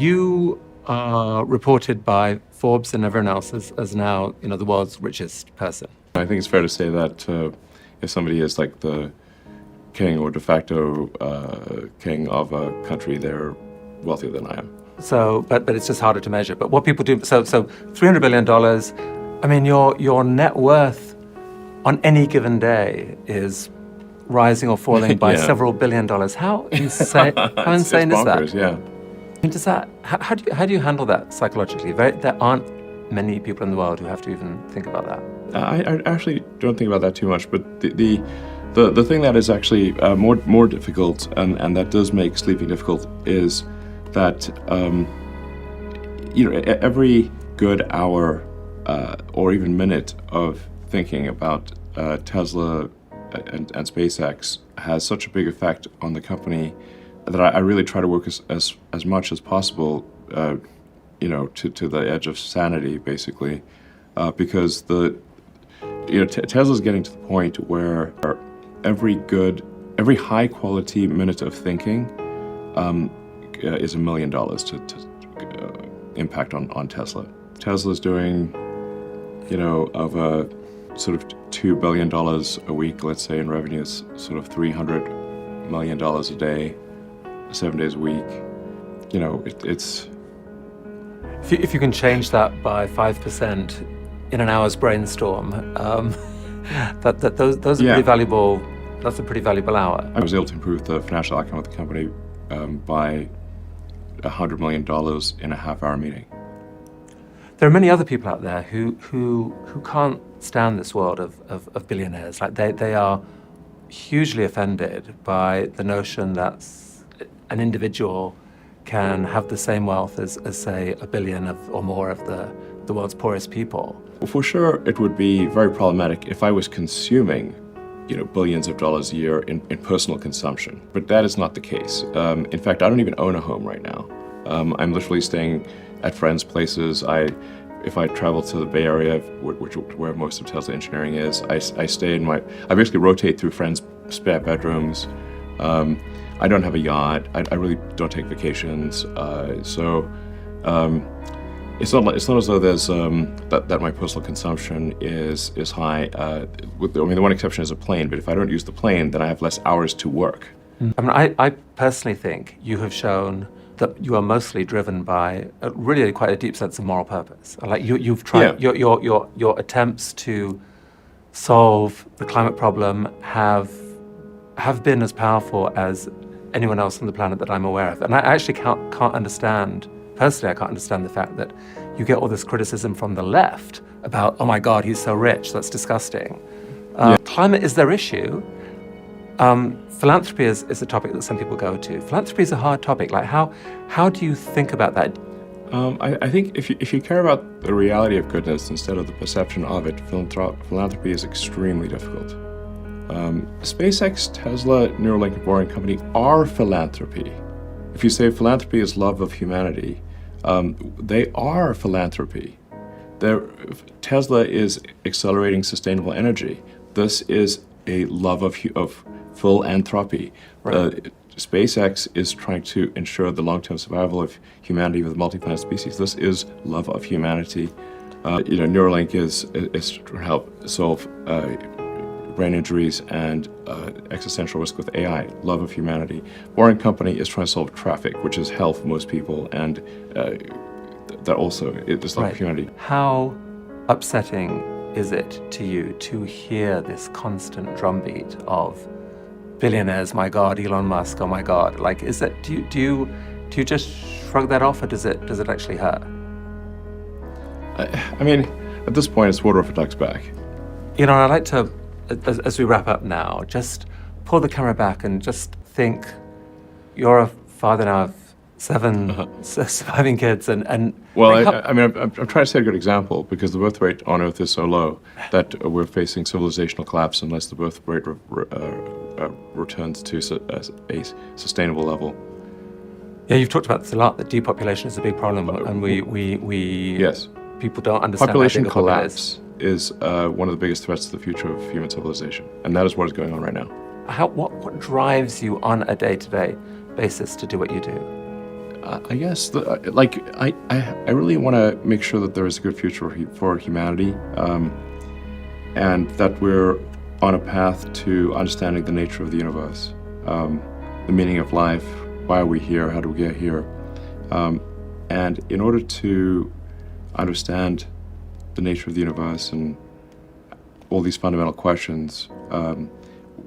You are reported by Forbes and everyone else as now, the world's richest person. I think it's fair to say that if somebody is like the king or de facto king of a country, they're wealthier than I am. So, but it's just harder to measure. But what people do, so $300 billion, I mean, your net worth on any given day is rising or falling by Yeah. several $billion. How insane, how insane it's is that? bonkers, yeah. I mean, how do you handle that psychologically? There aren't many people in the world who have to even think about that. I actually don't think about that too much, but the thing that is actually more difficult and that does make sleeping difficult is that every good hour or even minute of thinking about Tesla and SpaceX has such a big effect on the company that I really try to work as much as possible, to the edge of sanity, basically, because Tesla's getting to the point where every high quality minute of thinking is $1 million to impact on Tesla. Tesla's doing, of a sort of $2 billion a week, let's say, in revenues, sort of $300 million a day, 7 days a week. It's. If you can change that by 5% in an hour's brainstorm, those are pretty valuable. That's a pretty valuable hour. I was able to improve the financial outcome of the company by $100 million in a half-hour meeting. There are many other people out there who can't stand this world of billionaires. Like they are hugely offended by the notion that an individual can have the same wealth as say, 1 billion or more of the world's poorest people. Well, for sure, it would be very problematic if I was consuming, billions of dollars a year in personal consumption. But that is not the case. In fact, I don't even own a home right now. I'm literally staying at friends' places. If I travel to the Bay Area, where most of Tesla engineering is, I stay in I basically rotate through friends' spare bedrooms. I don't have a yacht. I really don't take vacations. So it's not as though there's that my personal consumption is high. The one exception is a plane. But if I don't use the plane, then I have less hours to work. I mean, I personally think you have shown that you are mostly driven by really quite a deep sense of moral purpose. Like you've tried your attempts to solve the climate problem have been as powerful as anyone else on the planet that I'm aware of. And I actually can't understand, personally, I can't understand the fact that you get all this criticism from the left about, oh my God, he's so rich, that's disgusting. Climate is their issue. Philanthropy is a topic that some people go to. Philanthropy is a hard topic. Like how do you think about that? I think if you care about the reality of goodness instead of the perception of it, philanthropy is extremely difficult. SpaceX, Tesla, Neuralink, and Boring Company are philanthropy. If you say philanthropy is love of humanity, they are philanthropy. Tesla is accelerating sustainable energy. This is a love of philanthropy. Right. SpaceX is trying to ensure the long-term survival of humanity with multi-planet species. This is love of humanity. Neuralink is to help solve brain injuries and existential risk with AI, love of humanity. Boring Company is trying to solve traffic, which is hell for most people, and that also is love of humanity. How upsetting is it to you to hear this constant drumbeat of billionaires, my God, Elon Musk, oh my God? Like, do you just shrug that off, or does it actually hurt? I mean, at this point, it's water off a duck's back. I'd like to, as we wrap up now, just pull the camera back and just think, you're a father now of 7 surviving kids, and well, I'm trying to set a good example, because the birth rate on Earth is so low that we're facing civilizational collapse unless the birth rate returns to a sustainable level. Yeah, you've talked about this a lot, that depopulation is a big problem, and we yes, people don't understand population how big a collapse is one of the biggest threats to the future of human civilization, and that is what is going on right now. What drives you on a day-to-day basis to do what you do? I guess I really want to make sure that there is a good future for humanity, and that we're on a path to understanding the nature of the universe, the meaning of life, why are we here, how do we get here, and in order to understand the nature of the universe and all these fundamental questions,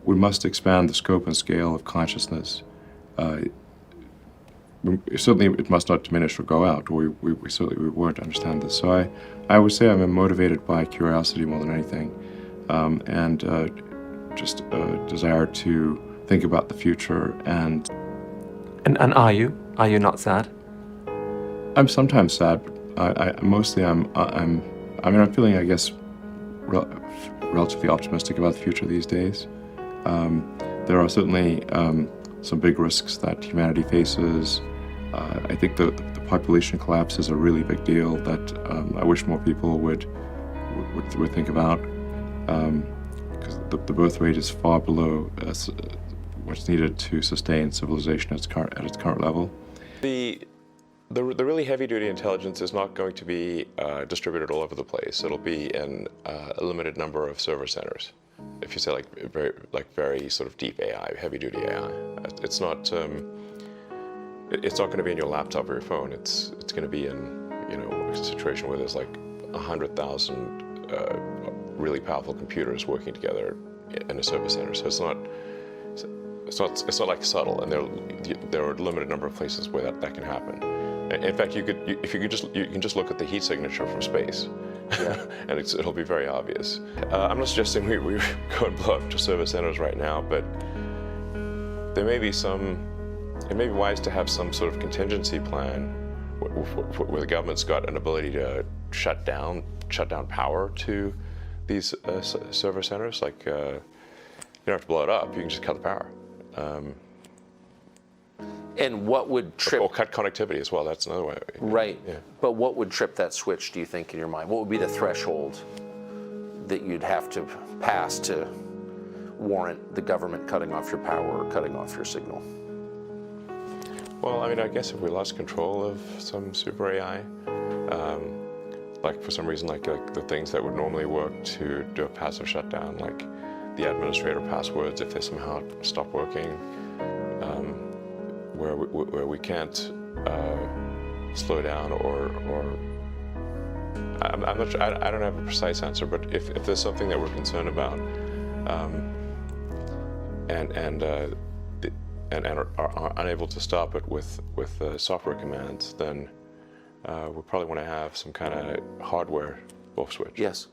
we must expand the scope and scale of consciousness. Certainly, it must not diminish or go out, or we certainly won't understand this. So I would say I'm motivated by curiosity more than anything, and just a desire to think about the future. And are you? Are you not sad? I'm sometimes sad, but I'm feeling, I guess, relatively optimistic about the future these days. There are certainly some big risks that humanity faces. I think the population collapse is a really big deal that I wish more people would think about, because the birth rate is far below what's needed to sustain civilization at its current level. The really heavy-duty intelligence is not going to be distributed all over the place. It'll be in a limited number of server centers. If you say very sort of deep AI, heavy-duty AI, it's not going to be in your laptop or your phone. It's going to be in a situation where there's like 100,000 really powerful computers working together in a server center. So it's not like subtle, and there are a limited number of places where that can happen. In fact, you can just look at the heat signature from space, yeah. And it'll be very obvious. I'm not suggesting we go and blow up server centers right now, but there may be it may be wise to have some sort of contingency plan where the government's got an ability to shut down power to these server centers. Like you don't have to blow it up; you can just cut the power. And what would trip... Or cut connectivity as well, that's another way. Right, yeah. But what would trip that switch, do you think, in your mind? What would be the threshold that you'd have to pass to warrant the government cutting off your power or cutting off your signal? Well, I mean, I guess if we lost control of some super AI, like for some reason, like the things that would normally work to do a passive shutdown, like the administrator passwords, if they somehow stop working, where we can't slow down or I'm not sure, I don't have a precise answer, but if there's something that we're concerned about and are unable to stop it with software commands, then we probably want to have some kind of hardware off switch. Yes.